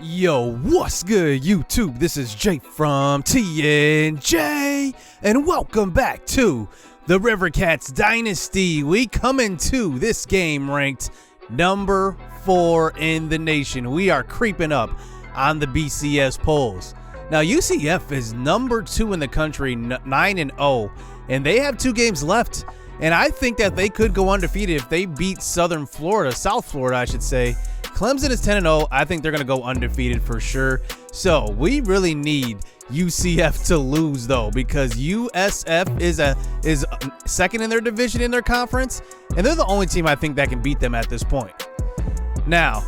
Yo, what's good, YouTube? This is Jake from TNJ, and welcome back to the Rivercats Dynasty. We come into this game ranked number 4 in the nation. We are creeping up on the BCS polls. Now, UCF is number 2 in the country, 9-0, and they have 2 games left. And I think that they could go undefeated if they beat South Florida, I should say. Clemson is 10-0. I think they're going to go undefeated for sure. So we really need UCF to lose, though, because USF is second in their division in their conference, and they're the only team I think that can beat them at this point. Now,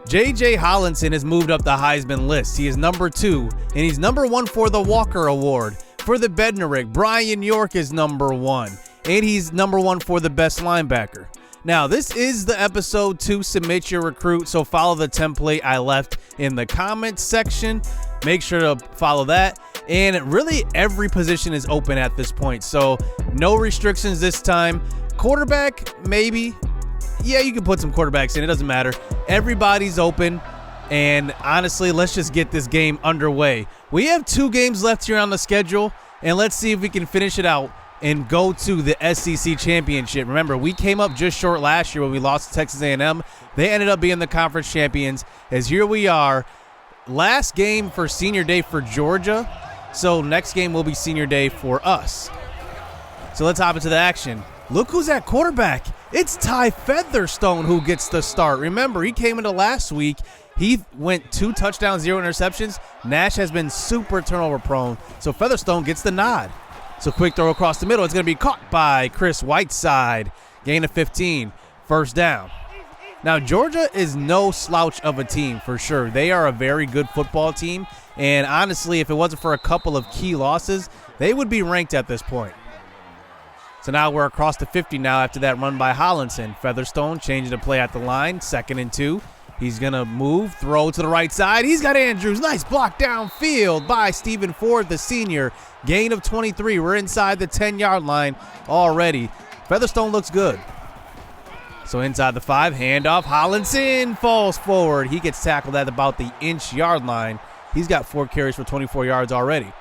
J.J. Hollinson has moved up the Heisman list. He is number 2, and he's number 1 for the Walker Award. For the Bednarik, Brian York is number 1, and he's number 1 for the best linebacker. Now, this is the episode to submit your recruit, so follow the template I left in the comments section. Make sure to follow that. And really, every position is open at this point, so no restrictions this time. Quarterback, maybe. Yeah, you can put some quarterbacks in. It doesn't matter. Everybody's open. And honestly, let's just get this game underway. We have 2 games left here on the schedule, and let's see if we can finish it out and go to the SEC championship. Remember, we came up just short last year when we lost to Texas A&M. They ended up being the conference champions, as here we are. Last game for senior day for Georgia, so next game will be senior day for us. So let's hop into the action. Look who's at quarterback. It's Ty Featherstone who gets the start. Remember, he came into last week. He went 2 touchdowns, 0 interceptions. Nash has been super turnover prone, so Featherstone gets the nod. So quick throw across the middle. It's going to be caught by Chris Whiteside. Gain of 15. First down. Now, Georgia is no slouch of a team for sure. They are a very good football team. And honestly, if it wasn't for a couple of key losses, they would be ranked at this point. So now we're across the 50 now after that run by Hollinson. Featherstone changing the play at the line. 2nd and 2. He's going to move, throw to the right side. He's got Andrews. Nice block downfield by Stephen Ford, the senior. Gain of 23. We're inside the 10-yard line already. Featherstone looks good. So inside the 5, handoff. Hollinson falls forward. He gets tackled at about the inch-yard line. He's got 4 carries for 24 yards already.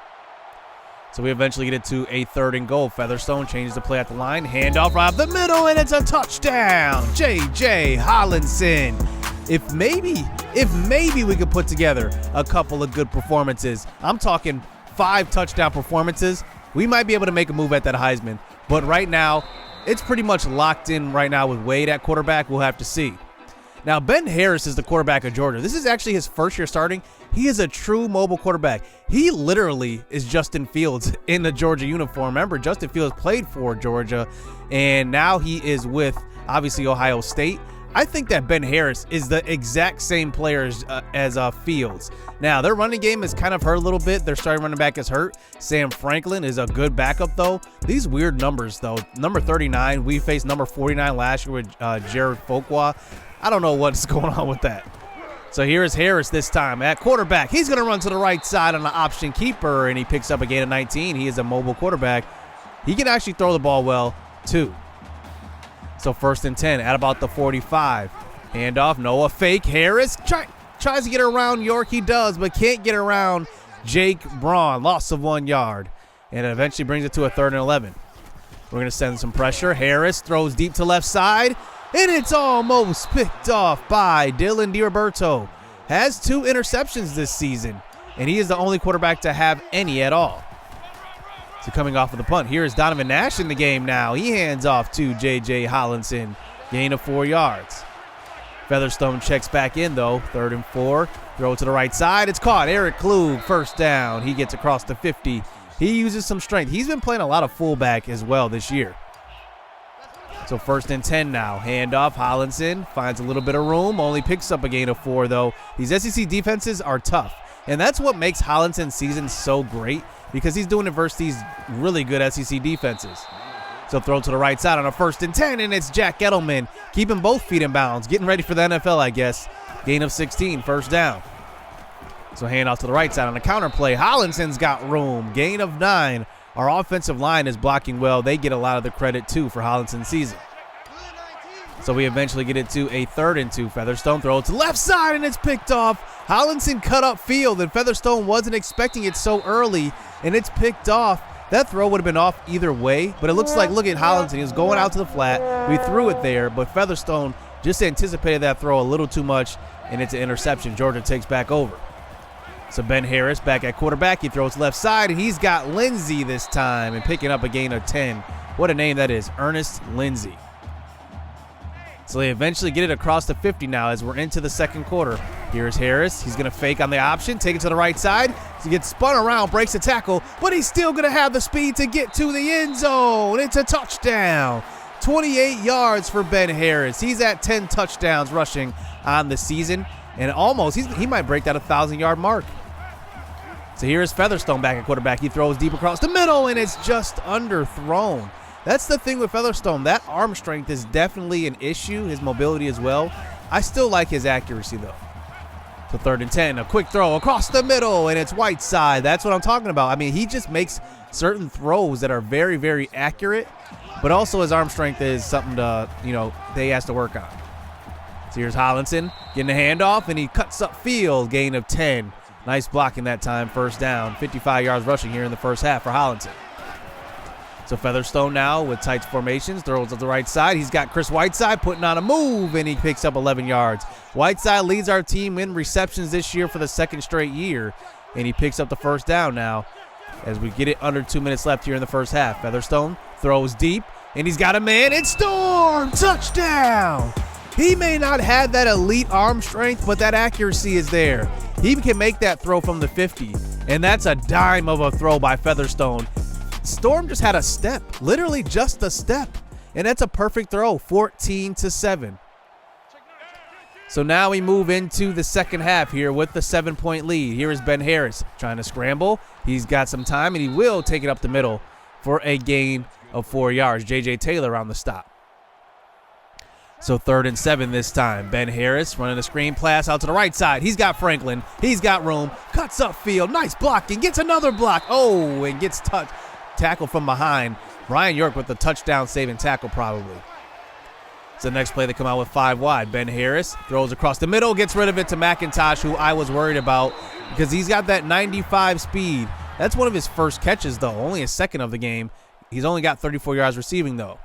So we eventually get it to a 3rd and goal. Featherstone changes the play at the line. Handoff right up the middle, and it's a touchdown. J.J. Hollinson. If maybe we could put together a couple of good performances, I'm talking 5 touchdown performances, we might be able to make a move at that Heisman. But right now, it's pretty much locked in right now with Wade at quarterback. We'll have to see. Now, Ben Harris is the quarterback of Georgia. This is actually his first year starting. He is a true mobile quarterback. He literally is Justin Fields in the Georgia uniform. Remember, Justin Fields played for Georgia, and now he is with, obviously, Ohio State. I think that Ben Harris is the exact same player as Fields. Now, their running game is kind of hurt a little bit. Their starting running back is hurt. Sam Franklin is a good backup, though. These weird numbers, though. Number 39, we faced number 49 last year with Jared Folkwa. I don't know what's going on with that. So here is Harris this time at quarterback. He's going to run to the right side on the option keeper, and he picks up a gain of 19. He is a mobile quarterback. He can actually throw the ball well, too. So 1st and 10 at about the 45. Handoff, Noah fake. Harris tries to get around York. He does, but can't get around Jake Braun. Loss of 1 yard. And it eventually brings it to a 3rd and 11. We're going to send some pressure. Harris throws deep to left side. And it's almost picked off by Dylan DiRoberto. Has 2 interceptions this season. And he is the only quarterback to have any at all. So coming off of the punt, here is Donovan Nash in the game now. He hands off to J.J. Hollinson. Gain of 4 yards. Featherstone checks back in, though. 3rd and 4. Throw to the right side. It's caught. Eric Klug, first down. He gets across the 50. He uses some strength. He's been playing a lot of fullback as well this year. So 1st and 10 now. Handoff. Hollinson finds a little bit of room. Only picks up a gain of 4, though. These SEC defenses are tough. And that's what makes Hollinson's season so great, because he's doing it versus these really good SEC defenses. So throw to the right side on a 1st and 10, and it's Jack Edelman keeping both feet in bounds, getting ready for the NFL, I guess. Gain of 16, first down. So hand off to the right side on a counter play. Hollinson's got room. Gain of 9. Our offensive line is blocking well. They get a lot of the credit, too, for Hollinson's season. So we eventually get it to a 3rd and 2. Featherstone throw to left side, and it's picked off Hollinson cut up field, and Featherstone wasn't expecting it so early, and it's picked off. That throw would have been off either way, but it looks like, look at Hollinson. He was going out to the flat. We threw it there, but Featherstone just anticipated that throw a little too much, and it's an interception. Georgia takes back over. So Ben Harris back at quarterback. He throws left side, and he's got Lindsey this time and picking up a gain of 10. What a name that is, Ernest Lindsey. So they eventually get it across the 50 now as we're into the second quarter. Here's Harris. He's going to fake on the option, take it to the right side. He gets spun around, breaks a tackle, but he's still going to have the speed to get to the end zone. It's a touchdown. 28 yards for Ben Harris. He's at 10 touchdowns rushing on the season, and almost he might break that 1,000-yard mark. So here's Featherstone back at quarterback. He throws deep across the middle, and it's just underthrown. That's the thing with Featherstone. That arm strength is definitely an issue, his mobility as well. I still like his accuracy, though. So 3rd and 10, a quick throw across the middle, and it's Whiteside. That's what I'm talking about. I mean, he just makes certain throws that are very, very accurate, but also his arm strength is something to, that he has to work on. So here's Hollinson getting a handoff, and he cuts up field, gain of 10. Nice blocking that time, first down. 55 yards rushing here in the first half for Hollinson. So Featherstone now with tight formations, throws to the right side. He's got Chris Whiteside putting on a move, and he picks up 11 yards. Whiteside leads our team in receptions this year for the 2nd straight year, and he picks up the first down now as we get it under 2 minutes left here in the first half. Featherstone throws deep, and he's got a man. It's Storm! Touchdown! He may not have that elite arm strength, but that accuracy is there. He can make that throw from the 50, and that's a dime of a throw by Featherstone. Storm just had a step, literally just a step, and that's a perfect throw, 14-7. So now we move into the second half here with the 7-point lead. Here is Ben Harris trying to scramble. He's got some time, and he will take it up the middle for a gain of 4 yards. J.J. Taylor on the stop. So 3rd and 7 this time. Ben Harris running a screen pass out to the right side. He's got Franklin. He's got room. Cuts up field. Nice blocking. Gets another block. Oh, and gets touched. Tackle from behind. Brian York with the touchdown saving tackle probably. So the next play they come out with 5 wide. Ben Harris throws across the middle, gets rid of it to McIntosh, who I was worried about because he's got that 95 speed. That's one of his first catches, though. Only his second of the game. He's only got 34 yards receiving, though.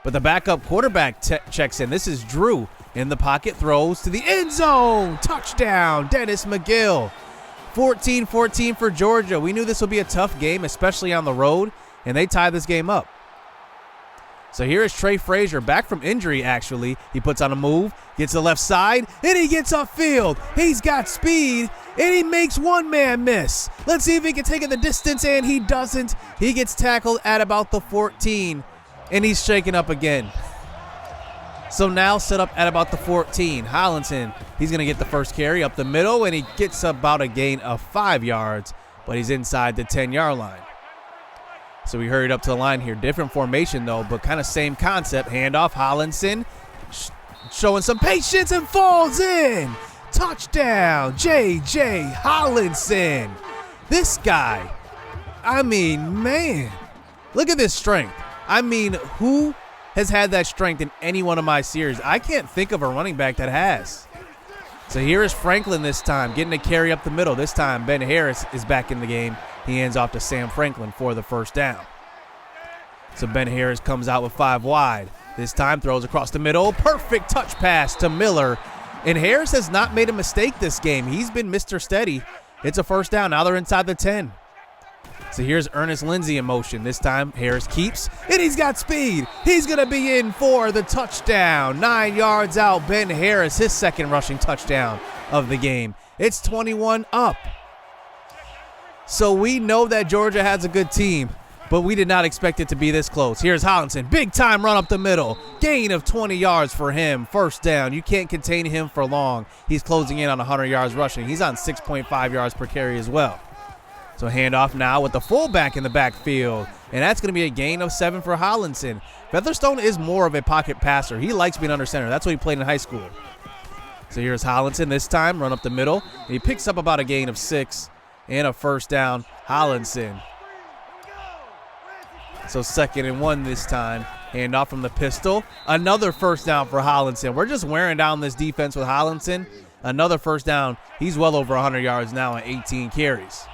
But the backup quarterback checks in. This is Drew in the pocket, throws to the end zone. Touchdown, Dennis McGill. 14-14 for Georgia. We knew this would be a tough game, especially on the road, and they tie this game up. So here is Trey Frazier, back from injury, actually. He puts on a move, gets to the left side, and he gets upfield. He's got speed, and he makes one man miss. Let's see if he can take it the distance, and he doesn't. He gets tackled at about the 14, and he's shaken up again. So now set up at about the 14. Hollinson, he's going to get the first carry up the middle, and he gets about a gain of 5 yards, but he's inside the 10-yard line. So we hurried up to the line here. Different formation, though, but kind of same concept. Handoff, Hollinson showing some patience and falls in. Touchdown, J.J. Hollinson. This guy, I mean, man, look at this strength. I mean, who has had that strength in any one of my series? I can't think of a running back that has. So here is Franklin this time, getting a carry up the middle. This time, Ben Harris is back in the game. He hands off to Sam Franklin for the first down. So Ben Harris comes out with 5 wide. This time throws across the middle. Perfect touch pass to Miller. And Harris has not made a mistake this game. He's been Mr. Steady. It's a first down. Now they're inside the 10. So here's Ernest Lindsey in motion. This time Harris keeps, and he's got speed. He's going to be in for the touchdown. 9 yards out, Ben Harris, his second rushing touchdown of the game. It's 21 up. So we know that Georgia has a good team, but we did not expect it to be this close. Here's Hollinson, big time run up the middle. Gain of 20 yards for him. First down. You can't contain him for long. He's closing in on 100 yards rushing. He's on 6.5 yards per carry as well. So handoff now with the fullback in the backfield, and that's going to be a gain of 7 for Hollinson. Featherstone is more of a pocket passer. He likes being under center. That's what he played in high school. So here's Hollinson this time, run up the middle, and he picks up about a gain of 6 and a first down. Hollinson. So 2nd and 1 this time. Handoff from the pistol. Another first down for Hollinson. We're just wearing down this defense with Hollinson. Another first down. He's well over 100 yards now on 18 carries.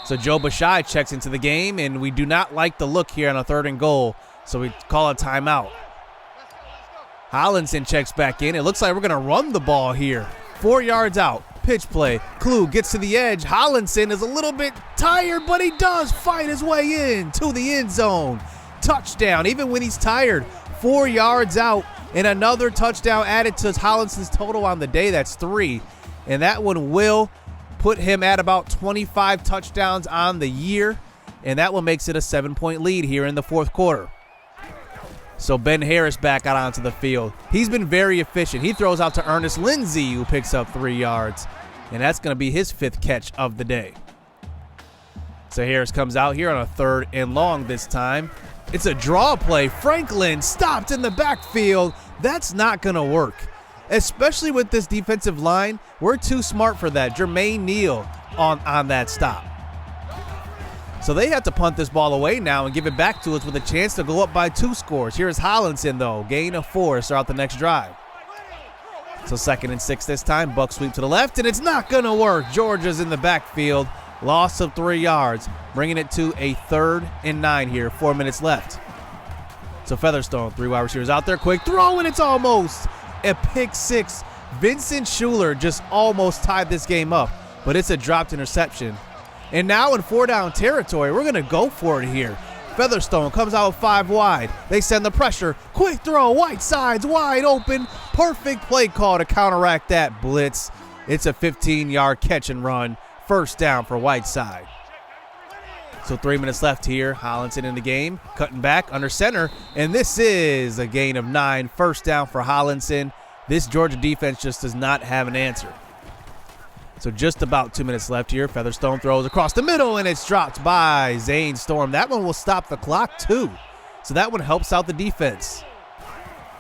So Joe Bashai checks into the game, and we do not like the look here on a 3rd and goal, so we call a timeout. Hollinson checks back in. It looks like we're going to run the ball here. 4 yards out. Pitch play. Klug gets to the edge. Hollinson is a little bit tired, but he does fight his way in to the end zone. Touchdown, even when he's tired. 4 yards out, and another touchdown added to Hollinson's total on the day. That's 3. And that one will put him at about 25 touchdowns on the year, and that one makes it a 7-point lead here in the 4th quarter. So Ben Harris back out onto the field. He's been very efficient. He throws out to Ernest Lindsey, who picks up 3 yards, and that's going to be his 5th catch of the day. So Harris comes out here on a 3rd and long this time. It's a draw play. Franklin stopped in the backfield. That's not going to work. Especially with this defensive line, we're too smart for that. Jermaine Neal on that stop. So they have to punt this ball away now and give it back to us with a chance to go up by 2 scores. Here's Hollinson, though. Gain of 4 to start out the next drive. So 2nd and 6 this time. Buck sweep to the left, and it's not going to work. Georgia's in the backfield. Loss of 3 yards, bringing it to a 3rd and 9 here. 4 minutes left. So Featherstone, 3 wide receivers out there. Quick throw, and it's almost a pick 6. Vincent Schuler just almost tied this game up, but it's a dropped interception. And now in 4-down territory, we're going to go for it here. Featherstone comes out with 5 wide. They send the pressure. Quick throw, Whiteside's wide open. Perfect play call to counteract that blitz. It's a 15-yard catch and run. 1st down for Whiteside. So 3 minutes left here. Hollinson in the game, cutting back under center, and this is a gain of 9. 1st down for Hollinson. This Georgia defense just does not have an answer. So just about 2 minutes left here. Featherstone throws across the middle, and it's dropped by Zane Storm. That one will stop the clock too. So that one helps out the defense.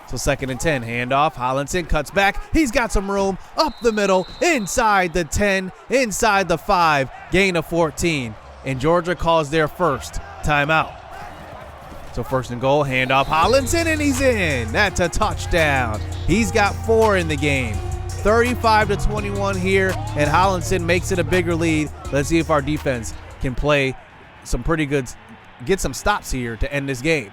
So 2nd and 10, handoff. Hollinson cuts back. He's got some room up the middle, inside the 10, inside the 5, gain of 14. And Georgia calls their first timeout. So 1st and goal, handoff. Hollinson, and he's in. That's a touchdown. He's got 4 in the game. 35-21 here, and Hollinson makes it a bigger lead. Let's see if our defense can play some pretty good, get some stops here to end this game.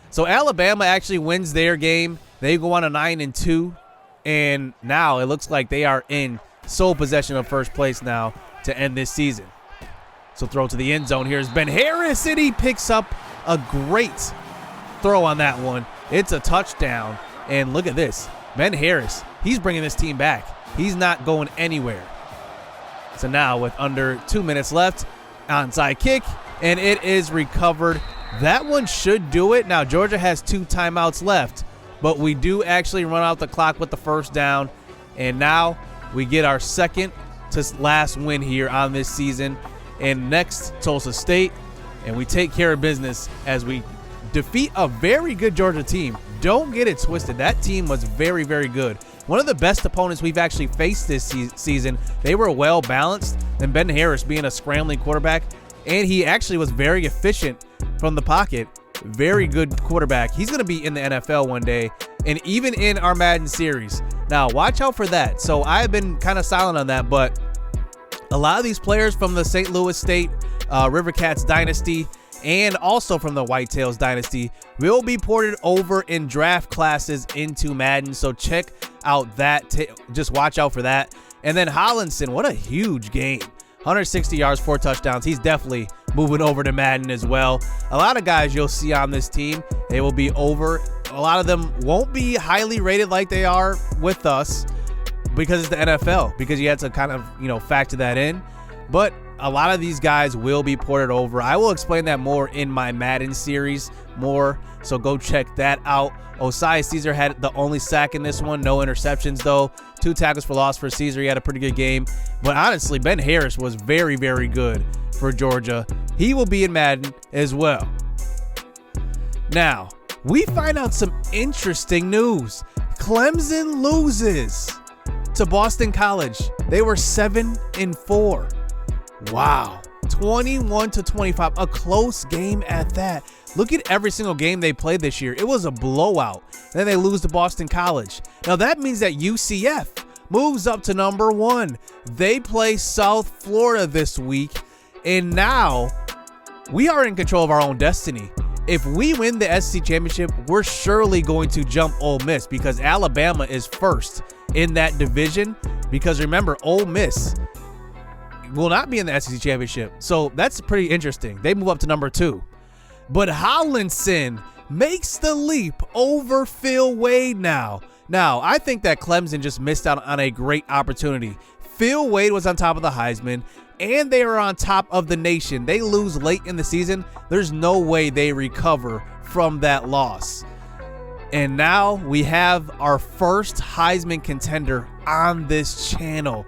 So Alabama actually wins their game. They go on a 9-2, and now it looks like they are in sole possession of first place now to end this season. So throw to the end zone. Here's Ben Harris, and he picks up a great throw on that one. It's a touchdown, and look at this. Ben Harris, he's bringing this team back. He's not going anywhere. So now with under 2 minutes left, onside kick, and it is recovered. That one should do it. Now Georgia has 2 timeouts left, but we do actually run out the clock with the 1st down, and now we get our 2nd to last win here on this season. And next, Tulsa State, and we take care of business as we defeat a very good Georgia team. Don't get it twisted. That team was very, very good. One of the best opponents we've actually faced this season. They were well balanced, and Ben Harris being a scrambling quarterback, and he actually was very efficient from the pocket. Very good quarterback. He's going to be in the NFL one day, and even in our Madden series. Now, watch out for that. So I've been kind of silent on that, but a lot of these players from the St. Louis State Rivercats Dynasty and also from the Whitetails Dynasty will be ported over in draft classes into Madden. So check out that. Just watch out for that. And then Hollinson, what a huge game. 160 yards, 4 touchdowns. He's definitely moving over to Madden as well. A lot of guys you'll see on this team, they will be over. A lot of them won't be highly rated like they are with us because it's the NFL, because you have to kind of, factor that in. But a lot of these guys will be ported over. I will explain that more in my Madden series more, so go check that out. Osiah Caesar had the only sack in this one. No interceptions, though. 2 tackles for loss for Caesar. He had a pretty good game. But honestly, Ben Harris was very, very good for Georgia. He will be in Madden as well. Now, we find out some interesting news. Clemson loses to Boston College. They were 7-4. Wow. 21-25. A close game at that. Look at every single game they played this year. It was a blowout. Then they lose to Boston College. Now that means that UCF moves up to number 1. They play South Florida this week, and now we are in control of our own destiny. If we win the SEC championship, we're surely going to jump Ole Miss because Alabama is first in that division. Because remember, Ole Miss will not be in the SEC championship. So that's pretty interesting. They move up to number 2. But Hollinson makes the leap over Phil Wade now. Now, I think that Clemson just missed out on a great opportunity. Phil Wade was on top of the Heisman, and they were on top of the nation. They lose late in the season. There's no way they recover from that loss. And now we have our first Heisman contender on this channel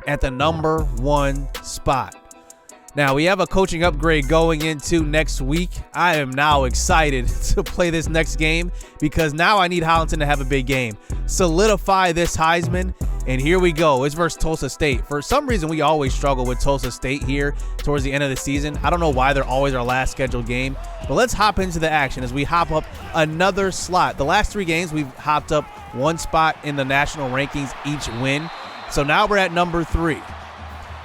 at the number 1 spot. Now, we have a coaching upgrade going into next week. I am now excited to play this next game because now I need Hollinson to have a big game. Solidify this Heisman, and here we go. It's versus Tulsa State. For some reason, we always struggle with Tulsa State here towards the end of the season. I don't know why they're always our last scheduled game, but let's hop into the action as we hop up another slot. The last 3 games, we've hopped up 1 spot in the national rankings each win. So now we're at number 3.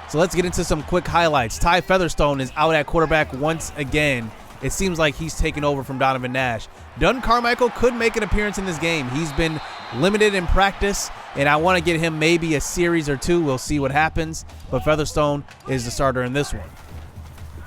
So let's get into some quick highlights. Ty Featherstone is out at quarterback once again. It seems like he's taken over from Donovan Nash. Dunn Carmichael could make an appearance in this game. He's been limited in practice, and I want to get him maybe a series or 2. We'll see what happens, but Featherstone is the starter in this one.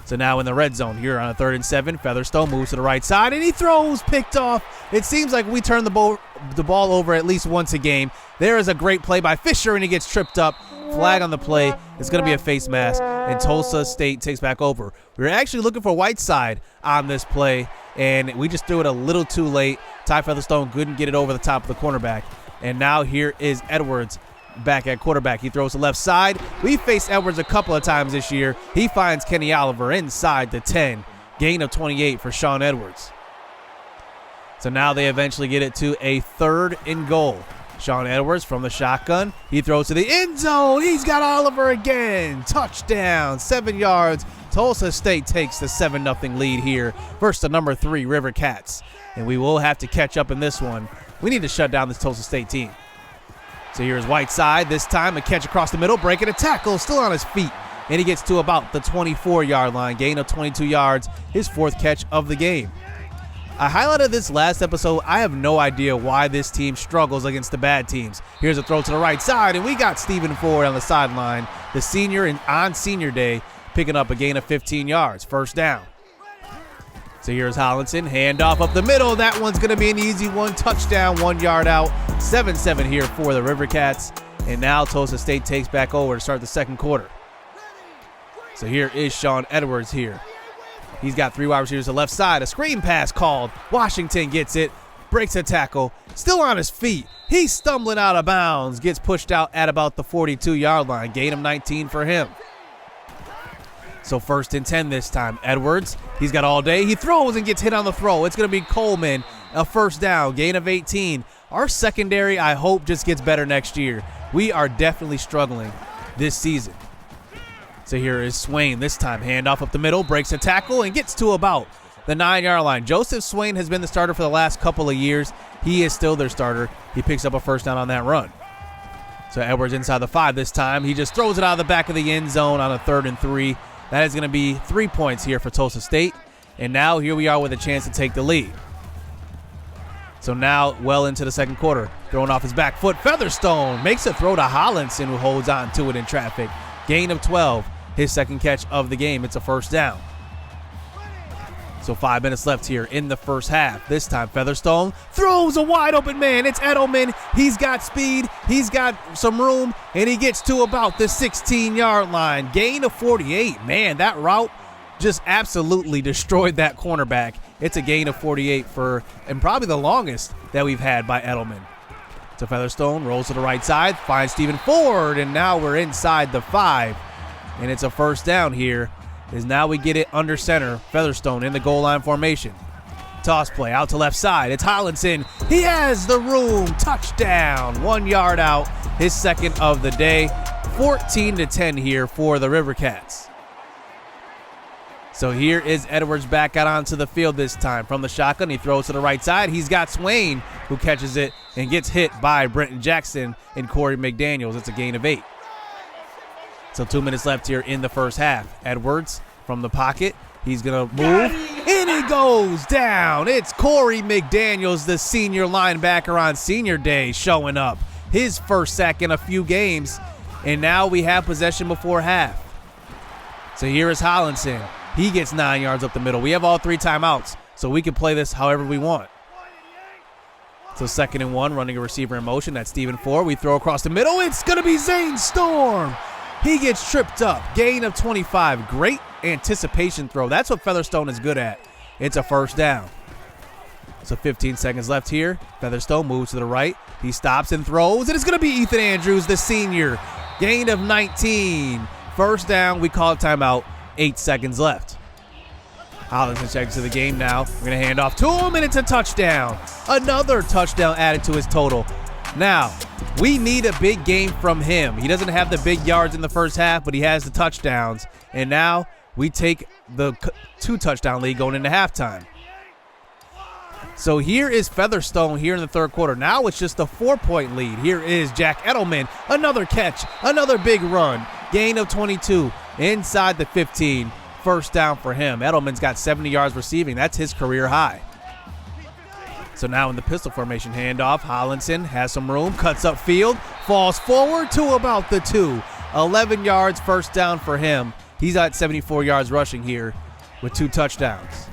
So now in the red zone here on a 3rd and 7, Featherstone moves to the right side, and he throws, picked off. It seems like we turn the ball over at least once a game. There is a great play by Fisher, and he gets tripped up. Flag on the play. It's going to be a face mask, and Tulsa State takes back over. We were actually looking for Whiteside on this play, and we just threw it a little too late. Ty Featherstone couldn't get it over the top of the cornerback, and now here is Edwards back at quarterback. He throws to left side. We faced Edwards a couple of times this year. He finds Kenny Oliver inside the 10. Gain of 28 for Sean Edwards. So now they eventually get it to a 3rd and goal. Sean Edwards from the shotgun. He throws to the end zone. He's got Oliver again. Touchdown, 7 yards. Tulsa State takes the 7-0 lead here versus the number 3 Rivercats. And we will have to catch up in this one. We need to shut down this Tulsa State team. So here's Whiteside. This time a catch across the middle, breaking a tackle, still on his feet. And he gets to about the 24-yard line. Gain of 22 yards, his 4th catch of the game. I highlighted this last episode. I have no idea why this team struggles against the bad teams. Here's a throw to the right side, and we got Stephen Ford on the sideline. The senior on senior day picking up a gain of 15 yards. 1st down. So here's Hollinson. Handoff up the middle. That one's going to be an easy one. Touchdown, 1 yard out. 7-7 here for the Rivercats. And now Tulsa State takes back over to start the 2nd quarter. So here is Sean Edwards here. He's got 3 wide receivers to the left side. A screen pass called. Washington gets it. Breaks a tackle. Still on his feet. He's stumbling out of bounds. Gets pushed out at about the 42-yard line. Gain of 19 for him. So 1st and 10 this time. Edwards, he's got all day. He throws and gets hit on the throw. It's going to be Coleman. A 1st down. Gain of 18. Our secondary, I hope, just gets better next year. We are definitely struggling this season. So here is Swain this time. Handoff up the middle, breaks a tackle, and gets to about the 9-yard line. Joseph Swain has been the starter for the last couple of years. He is still their starter. He picks up a 1st down on that run. So Edwards inside the 5 this time. He just throws it out of the back of the end zone on a 3rd and 3. That is going to be 3 points here for Tulsa State. And now here we are with a chance to take the lead. So now well into the 2nd quarter. Throwing off his back foot. Featherstone makes a throw to Hollinson, who holds on to it in traffic. Gain of 12. His 2nd catch of the game. It's a 1st down. So 5 minutes left here in the 1st half. This time Featherstone throws a wide open man. It's Edelman. He's got speed. He's got some room. And he gets to about the 16-yard line. Gain of 48. Man, that route just absolutely destroyed that cornerback. It's a gain of 48 and probably the longest that we've had by Edelman. So Featherstone rolls to the right side. Finds Stephen Ford. And now we're inside the 5. And it's a 1st down here, as now we get it under center. Featherstone in the goal line formation. Toss play out to left side. It's Hollinson. He has the room. Touchdown. 1 yard out. His 2nd of the day. 14-10 here for the Rivercats. So here is Edwards back out onto the field this time. From the shotgun, he throws to the right side. He's got Swain, who catches it and gets hit by Brenton Jackson and Corey McDaniels. It's a gain of 8. So 2 minutes left here in the first half. Edwards from the pocket. He's going to move, and he goes down. It's Corey McDaniels, the senior linebacker on senior day, showing up. His first sack in a few games, and now we have possession before half. So here is Hollinson. He gets 9 yards up the middle. We have all 3 timeouts, so we can play this however we want. So 2nd and 1, running a receiver in motion. That's Stephen Ford. We throw across the middle. It's going to be Zane Storm. He gets tripped up. Gain of 25. Great anticipation throw. That's what Featherstone is good at. It's a first down. So 15 seconds left here. Featherstone moves to the right. He stops and throws, and it's going to be Ethan Andrews, the senior. Gain of 19. First down. We call it timeout. 8 seconds left. Hollinson checks to the game now. We're going to hand off to him, and it's a touchdown. Another touchdown added to his total. Now, we need a big game from him. He doesn't have the big yards in the first half, but he has the touchdowns. And now we take the 2-touchdown lead going into halftime. So here is Featherstone here in the third quarter. Now it's just a 4-point lead. Here is Jack Edelman. Another catch, another big run. Gain of 22 inside the 15. First down for him. Edelman's got 70 yards receiving. That's his career high. So now in the pistol formation handoff, Hollinson has some room, cuts up field, falls forward to about the 2. 11 yards, first down for him. He's at 74 yards rushing here with 2 touchdowns.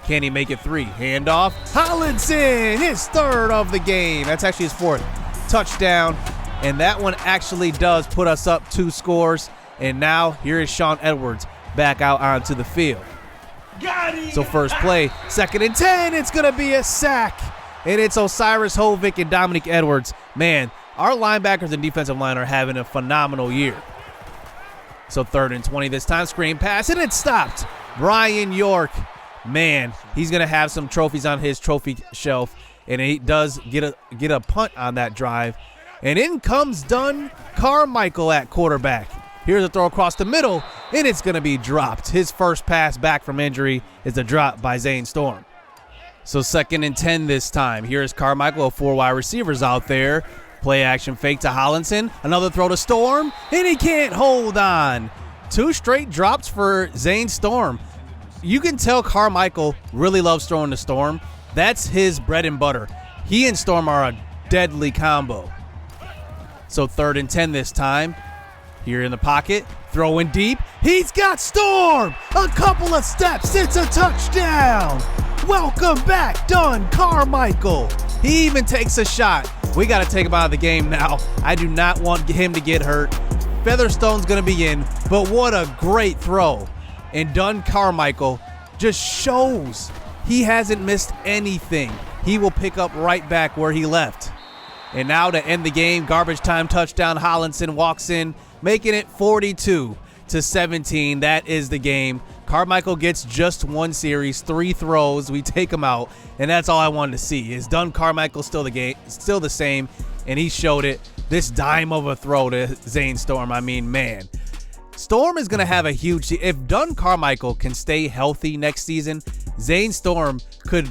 Can he make it 3? Handoff, Hollinson, his 3rd of the game. That's actually his 4th touchdown. And that one actually does put us up 2 scores. And now here is Sean Edwards back out onto the field. So first play, 2nd and 10, it's going to be a sack. And it's Osiris Hovick and Dominique Edwards. Man, our linebackers and defensive line are having a phenomenal year. So 3rd and 20 this time, screen pass, and it's stopped. Brian York, man, he's going to have some trophies on his trophy shelf. And he does get a punt on that drive. And in comes Dunn Carmichael at quarterback. Here's a throw across the middle, and it's going to be dropped. His first pass back from injury is a drop by Zane Storm. So 2nd and 10 this time. Here's Carmichael, 4 wide receivers out there. Play action fake to Hollinson. Another throw to Storm, and he can't hold on. 2 straight drops for Zane Storm. You can tell Carmichael really loves throwing to Storm. That's his bread and butter. He and Storm are a deadly combo. So 3rd and 10 this time. Here in the pocket, throwing deep. He's got Storm. A couple of steps. It's a touchdown. Welcome back, Dunn Carmichael. He even takes a shot. We got to take him out of the game now. I do not want him to get hurt. Featherstone's going to be in, but what a great throw. And Dunn Carmichael just shows he hasn't missed anything. He will pick up right back where he left. And now to end the game, garbage time touchdown. Hollinson walks in, making it 42-17. That is the game. Carmichael gets just 1 series, 3 throws. We take him out, and that's all I wanted to see. Is Dunn Carmichael still the same? And he showed it. This dime of a throw to Zane Storm. I mean, man, Storm is going to have a huge. If Dunn Carmichael can stay healthy next season, Zane Storm could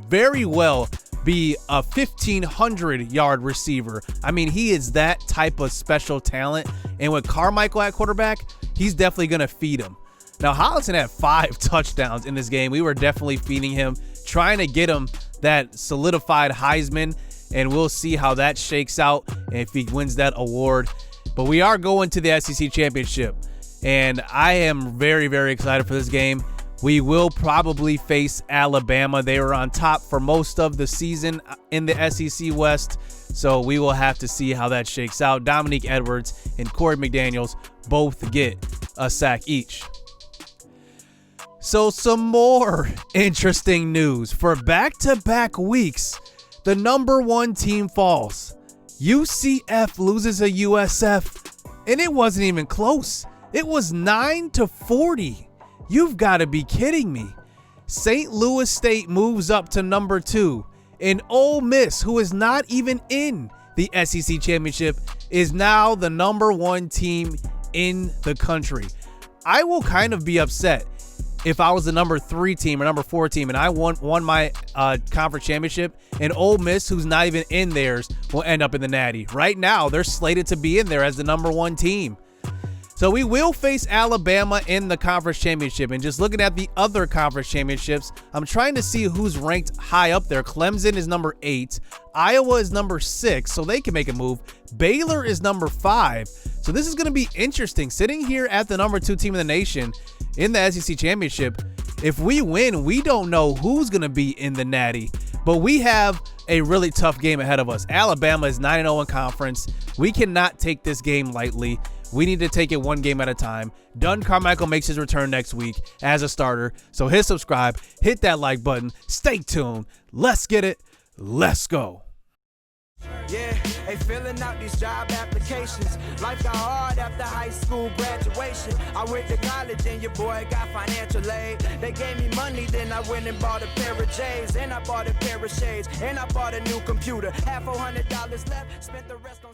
very well be a 1,500-yard receiver. I mean, he is that type of special talent. And with Carmichael at quarterback, he's definitely going to feed him. Now, Hollinson had 5 touchdowns in this game. We were definitely feeding him, trying to get him that solidified Heisman, and we'll see how that shakes out and if he wins that award. But we are going to the SEC Championship, and I am very, very excited for this game. We will probably face Alabama. They were on top for most of the season in the SEC West, so we will have to see how that shakes out. Dominique Edwards and Corey McDaniels both get a sack each. So some more interesting news. For back-to-back weeks, the number 1 team falls. UCF loses a USF, and it wasn't even close. It was 9-40. You've got to be kidding me. St. Louis State moves up to number 2, and Ole Miss, who is not even in the SEC Championship, is now the number 1 team in the country. I will kind of be upset. if I was the number 3 team or number 4 team and I won my conference championship, and Ole Miss, who's not even in theirs, will end up in the Natty. Right now, they're slated to be in there as the number 1 team. So we will face Alabama in the conference championship. And just looking at the other conference championships, I'm trying to see who's ranked high up there. Clemson is number 8. Iowa is number 6, so they can make a move. Baylor is number 5. So this is going to be interesting. Sitting here at the number 2 team in the nation in the SEC championship, if we win, we don't know who's going to be in the Natty. But we have a really tough game ahead of us. Alabama is 9-0 in conference. We cannot take this game lightly. We need to take it one game at a time. Dunn Carmichael makes his return next week as a starter. So hit subscribe, hit that like button, stay tuned. Let's get it. Let's go. Yeah, they filling out these job applications. Life got hard after high school graduation. I went to college and your boy got financial aid. They gave me money, then I went and bought a pair of J's. And I bought a pair of shades. And I bought a new computer. Had $400 left, spent the rest on